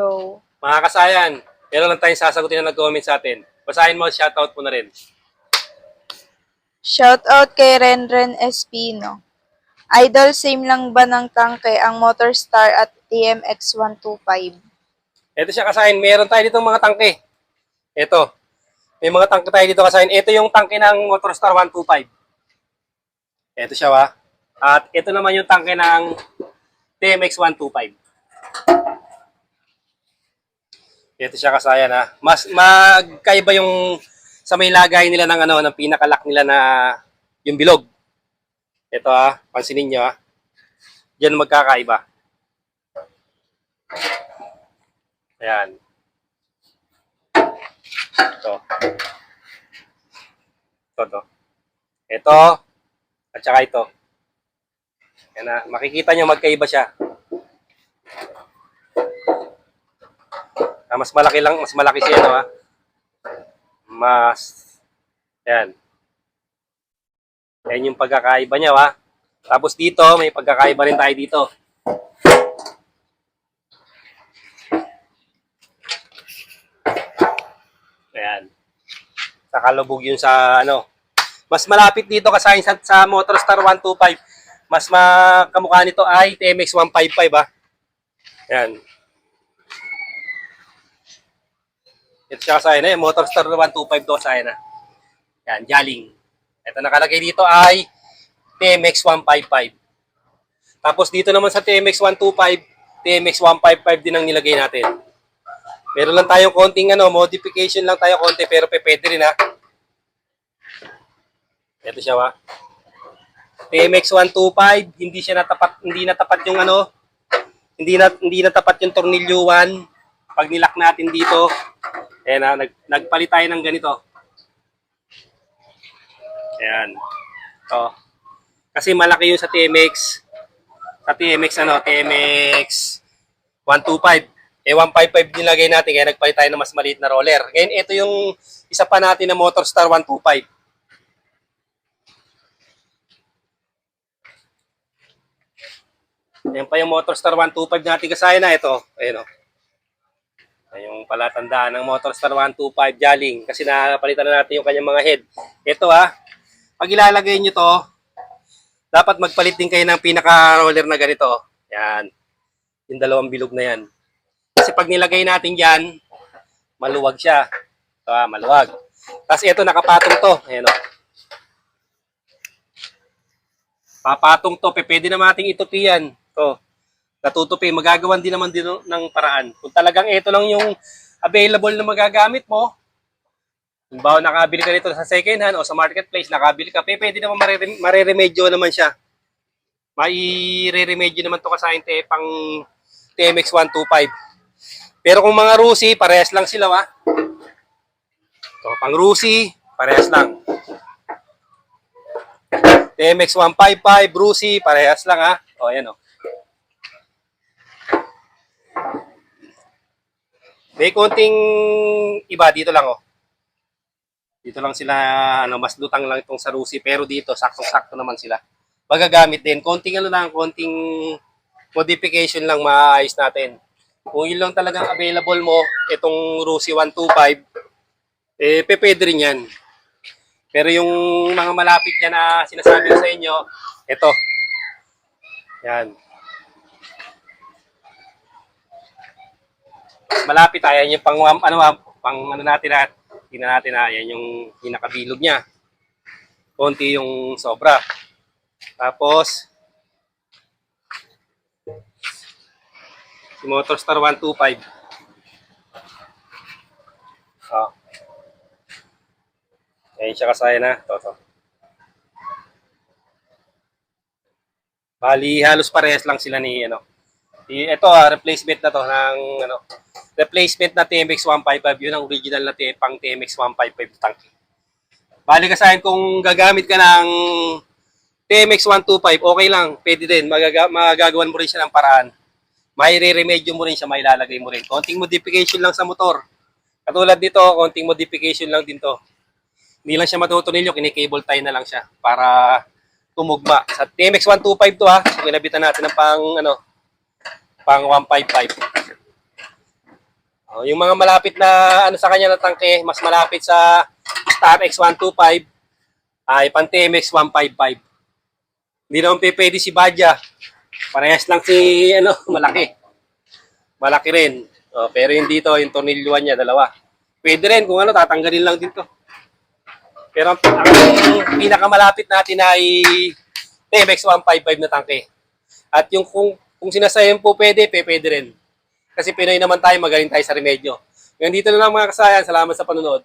So, Mga kasayan, meron lang tayong sasagutin na nag-comment sa atin. Basahin mo, shoutout mo na rin. shout out kay Renren Espino. Idol, same lang ba ng tangke ang Motorstar at TMX 125? Ito siya kasayan, meron tayo dito mga tangke. Ito, may mga tangke tayo dito kasayan. Ito yung tangke ng Motorstar 125. Ito siya wa. At ito naman yung tangke ng TMX 125. Ito siya kasayan ha. Mas magkaiba yung sa may lagay nila ng ng pinakalock nila na yung bilog. Ito ha, pansinin niyo ha. Diyan magkakaiba. Ayan. Ito. Ito. Ito. At saka ito. Ayan na. Makikita nyo magkaiba siya. Mas malaki siya, no, ha? Ayan. Ayan yung pagkakaiba niya, ha? Tapos dito, may pagkakaiba rin tayo dito. Ayan. Nakalubog yun sa, mas malapit dito kasi sa Motorstar 125. Mas kamukha nito ay TMX 155, ha? Ayan. Ito siya sa akin, Motorstar 125 to sa akin. Yan, Jaling. Ito nakalagay dito ay TMX 155. Tapos dito naman sa TMX 125, TMX 155 din ang nilagay natin. Meron lang tayong konting modification lang tayo konti pero pwede rin ha. Ito siya wa. TMX 125, hindi natapat yung hindi natapat yung tornilyo 1 pag nilak natin dito. Ayan na, nagpalit tayo ng ganito. Ayan. Oh. Kasi malaki yung sa TMX. Sa TMX 125. 155 nilagay natin kaya nagpalit tayo ng mas maliit na roller. Ngayon, ito yung isa pa natin na Motorstar 125. Ayan pa yung Motorstar 125 natin kasaya na ito. Ayan o. Yung palatandaan ng Motorstar 125 Jaling kasi napalitan na natin yung kanyang mga head. Ito pag ilalagay nyo to, dapat magpalit din kayo ng pinaka-roller na ganito. Yan. Yung dalawang bilog na yan. Kasi pag nilagay natin yan, maluwag siya. Ito maluwag. Tapos ito, nakapatong to. Ayan o. Papatong to. Pwede naman nating itupi yan. Ito. Natutupi, magagawan din naman din ng paraan. Kung talagang ito lang yung available na magagamit mo, kung ba nakabili ka nito sa second hand o sa marketplace, nakabili ka, pwede naman mareremedyo naman siya. Maire-remedyo naman to kasayin pang TMX 125. Pero kung mga Rusi, parehas lang sila So, pang Rusi, parehas lang. TMX 155, Rusi, parehas lang O, ayan o. May konting iba dito lang Dito lang sila mas lutang lang itong sa Rusi pero dito sakto-sakto naman sila. Magagamit din konting konting modification lang maayos natin. Kung yun lang talagang available mo itong Rusi 125 pwede rin yan. Pero yung mga malapit niya na sinasabi ko sa inyo, ito. Yan. Malapit ayan yung pang natin at tingnan natin ayan yung pinakabilog niya. Konti yung sobra. Tapos si Motorstar 125. Ayan siya kasaya na. Ito. Bali, halos parehas lang sila ni ito replacement na to ng replacement na TMX 155. Yun ang original na pang TMX 155 tank. Bali kasayan kung gagamit ka ng TMX 125, okay lang. Pwede din. Magagawan mo rin siya ng paraan. Mai-remedyo mo rin siya, mailalagay mo rin. Konting modification lang sa motor. Katulad dito, konting modification lang din to. Hindi lang siya matutunilyo, kinikable tie na lang siya para tumugma. Sa TMX 125 to so, kinabitan natin ng pang 155. Yung mga malapit na ano sa kanya na tangke, mas malapit sa Star X125 ay pang TMX 155. Hindi naman pwede si Badya. Parehas lang si ano, malaki. Malaki rin. Pero yung dito, yung tornilyoan niya, dalawa. Pwede rin kung ano, tatanggalin lang din to. Pero ang pinakamalapit natin ay TMX 155 na tangke. At yung kung sinasayan po pwede rin. Kasi Pinoy naman tayo, magaling tayo sa remedyo. Ngayon dito na lang mga kasayan. Salamat sa panunod.